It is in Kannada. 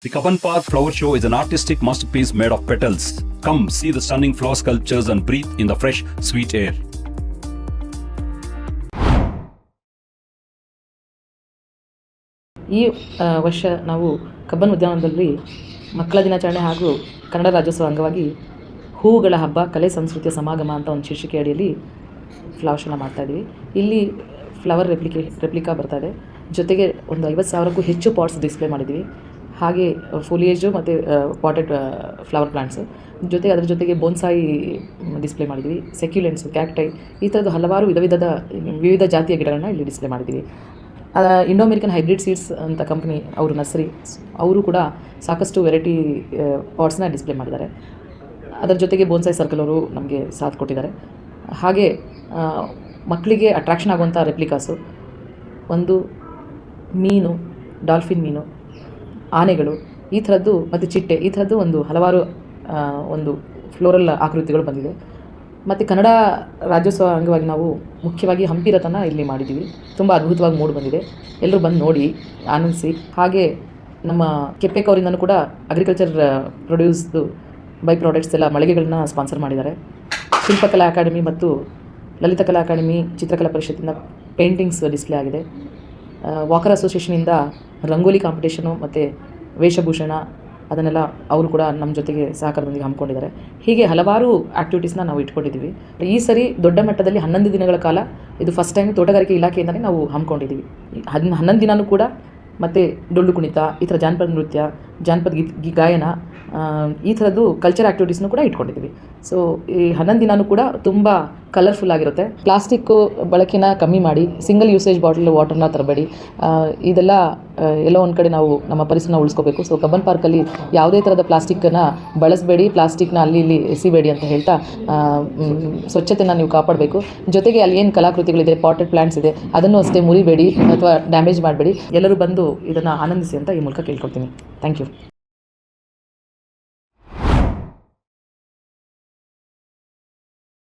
The Kaban Park Flower Show is an artistic masterpiece made of petals. Come see the stunning flower sculptures and breathe in the fresh, sweet air. ಈ ವರ್ಷ ನಾವು ಕಬ್ಬನ್ ಉದ್ಯಾನವನದಲ್ಲಿ ಮಕ್ಕಳ ದಿನಾಚರಣೆ ಹಾಗೂ ಕನ್ನಡ ರಾಜ್ಯೋತ್ಸವ ಅಂಗವಾಗಿ ಹೂವುಗಳ ಹಬ್ಬ ಕಲೆ ಸಂಸ್ಕೃತಿಯ ಸಮಾಗಮ ಅಂತ ಒಂದು ಶೀರ್ಷಿಕೆ ಅಡಿಯಲ್ಲಿ ಫ್ಲವರ್ ಶೋನ ಮಾಡ್ತಾಯಿದ್ದೀವಿ. ಇಲ್ಲಿ ಫ್ಲವರ್ ರೆಪ್ಲಿಕಾ ಬರ್ತಾಯಿದೆ. ಜೊತೆಗೆ ಒಂದು 50,000ಕ್ಕೂ ಹೆಚ್ಚು ಪಾಟ್ಸ್ ಡಿಸ್ಪ್ಲೇ ಮಾಡಿದ್ದೀವಿ. ಹಾಗೆ ಫೋಲಿಯೇಜು ಮತ್ತು ಪಾಟೆಡ್ ಫ್ಲವರ್ ಪ್ಲಾಂಟ್ಸು ಜೊತೆಗೆ ಅದರ ಜೊತೆಗೆ ಬೋನ್ಸಾಯಿ ಡಿಸ್ಪ್ಲೇ ಮಾಡಿದ್ದೀವಿ. ಸೆಕ್ಯುಲೆಂಟ್ಸು, ಕ್ಯಾಕ್ಟೈ ಈ ಥರದ್ದು ಹಲವಾರು ವಿವಿಧ ಜಾತಿಯ ಗಿಡಗಳನ್ನ ಇಲ್ಲಿ ಡಿಸ್ಪ್ಲೇ ಮಾಡಿದ್ದೀವಿ. ಇಂಡೋ ಅಮೆರಿಕನ್ ಹೈಬ್ರಿಡ್ ಸೀಡ್ಸ್ ಅಂತ ಕಂಪ್ನಿ ಅವರು ನರ್ಸರಿ ಅವರು ಕೂಡ ಸಾಕಷ್ಟು ವೆರೈಟಿ ಪಾಟ್ಸ್ನ ಡಿಸ್ಪ್ಲೇ ಮಾಡಿದ್ದಾರೆ. ಅದರ ಜೊತೆಗೆ ಬೋನ್ಸಾಯಿ ಸರ್ಕಲ್ ಅವರು ನಮಗೆ ಸಾಥ್ ಕೊಟ್ಟಿದ್ದಾರೆ. ಹಾಗೆ ಮಕ್ಕಳಿಗೆ ಅಟ್ರಾಕ್ಷನ್ ಆಗುವಂಥ ರೆಪ್ಲಿಕಾಸು ಒಂದು ಮೀನು, ಡಾಲ್ಫಿನ್ ಮೀನು, ಆನೆಗಳು ಈ ಥರದ್ದು ಮತ್ತು ಚಿಟ್ಟೆ ಈ ಥರದ್ದು ಒಂದು ಹಲವಾರು ಒಂದು ಫ್ಲೋರಲ್ ಆಕೃತಿಗಳು ಬಂದಿದೆ. ಮತ್ತು ಕನ್ನಡ ರಾಜ್ಯೋತ್ಸವ ಅಂಗವಾಗಿ ನಾವು ಮುಖ್ಯವಾಗಿ ಹಂಪಿ ರಥನ ಇಲ್ಲಿ ಮಾಡಿದ್ದೀವಿ. ತುಂಬ ಅದ್ಭುತವಾಗಿ ಮೂಡಿ ಬಂದಿದೆ. ಎಲ್ಲರೂ ಬಂದು ನೋಡಿ ಆನಂದಿಸಿ. ಹಾಗೆ ನಮ್ಮ ಕೆಪೆಕ್ ಅವರಿಂದನೂ ಕೂಡ ಅಗ್ರಿಕಲ್ಚರ್ ಪ್ರೊಡ್ಯೂಸ್ದು ಬೈ ಪ್ರಾಡಕ್ಟ್ಸ್ ಎಲ್ಲ ಮಳಿಗೆಗಳನ್ನ ಸ್ಪಾನ್ಸರ್ ಮಾಡಿದ್ದಾರೆ. ಶಿಲ್ಪಕಲಾ ಅಕಾಡೆಮಿ ಮತ್ತು ಲಲಿತಕಲಾ ಅಕಾಡೆಮಿ, ಚಿತ್ರಕಲಾ ಪರಿಷತ್ತಿಂದ ಪೇಂಟಿಂಗ್ಸ್ ಡಿಸ್ಪ್ಲೇ ಆಗಿದೆ. ವಾಕರ್ ಅಸೋಸಿಯೇಷನಿಂದ ರಂಗೋಲಿ ಕಾಂಪಿಟೇಷನು ಮತ್ತು ವೇಷಭೂಷಣ ಅದನ್ನೆಲ್ಲ ಅವರು ಕೂಡ ನಮ್ಮ ಜೊತೆಗೆ ಸಹಕಾರದೊಂದಿಗೆ ಹಮ್ಮಿಕೊಂಡಿದ್ದಾರೆ. ಹೀಗೆ ಹಲವಾರು ಆ್ಯಕ್ಟಿವಿಟೀಸ್ನ ನಾವು ಇಟ್ಕೊಂಡಿದ್ದೀವಿ. ಈ ಸರಿ ದೊಡ್ಡ ಮಟ್ಟದಲ್ಲಿ 11 ದಿನಗಳ ಕಾಲ ಇದು ಫಸ್ಟ್ ಟೈಮ್ ತೋಟಗಾರಿಕೆ ಇಲಾಖೆಯಿಂದಲೇ ನಾವು ಹಮ್ಮಿಕೊಂಡಿದ್ದೀವಿ. 11 ದಿನವೂ ಕೂಡ ಮತ್ತು ಡೊಳ್ಳು ಕುಣಿತ, ಈ ಥರ ಜಾನಪದ ನೃತ್ಯ, ಜಾನಪದ ಗಾಯನ ಈ ಥರದ್ದು ಕಲ್ಚರ್ ಆ್ಯಕ್ಟಿವಿಟೀಸ್ನೂ ಕೂಡ ಇಟ್ಕೊಂಡಿದ್ದೀವಿ. ಸೊ ಈ 11 ದಿನವೂ ಕೂಡ ತುಂಬ ಕಲರ್ಫುಲ್ ಆಗಿರುತ್ತೆ. ಪ್ಲಾಸ್ಟಿಕ್ಕು ಬಳಕೆನ ಕಮ್ಮಿ ಮಾಡಿ ಸಿಂಗಲ್ ಯೂಸೇಜ್ ಬಾಟಲ್ ವಾಟರ್ನ ತರಬೇಡಿ. ಇದೆಲ್ಲ ಎಲ್ಲೋ ಒಂದು ಕಡೆ ನಾವು ನಮ್ಮ ಪರಿಸರನ ಉಳಿಸ್ಕೋಬೇಕು. ಸೊ ಕಬ್ಬನ್ ಪಾರ್ಕಲ್ಲಿ ಯಾವುದೇ ಥರದ ಪ್ಲಾಸ್ಟಿಕ್ಕನ್ನು ಬಳಸಬೇಡಿ, ಪ್ಲಾಸ್ಟಿಕ್ನ ಅಲ್ಲಿ ಇಲ್ಲಿ ಎಸಿಬೇಡಿ ಅಂತ ಹೇಳ್ತಾ ಸ್ವಚ್ಛತೆನ ನೀವು ಕಾಪಾಡಬೇಕು. ಜೊತೆಗೆ ಅಲ್ಲಿ ಏನು ಕಲಾಕೃತಿಗಳಿದೆ, ಪಾಟೆಡ್ ಪ್ಲಾಂಟ್ಸ್ ಇದೆ, ಅದನ್ನು ಅಷ್ಟೇ ಮುರಿಬೇಡಿ ಅಥವಾ ಡ್ಯಾಮೇಜ್ ಮಾಡಬೇಡಿ. ಎಲ್ಲರೂ ಬಂದು ಇದನ್ನು ಆನಂದಿಸಿ ಅಂತ ಈ ಮೂಲಕ ಕೇಳ್ಕೊಳ್ತೀನಿ. Thank you.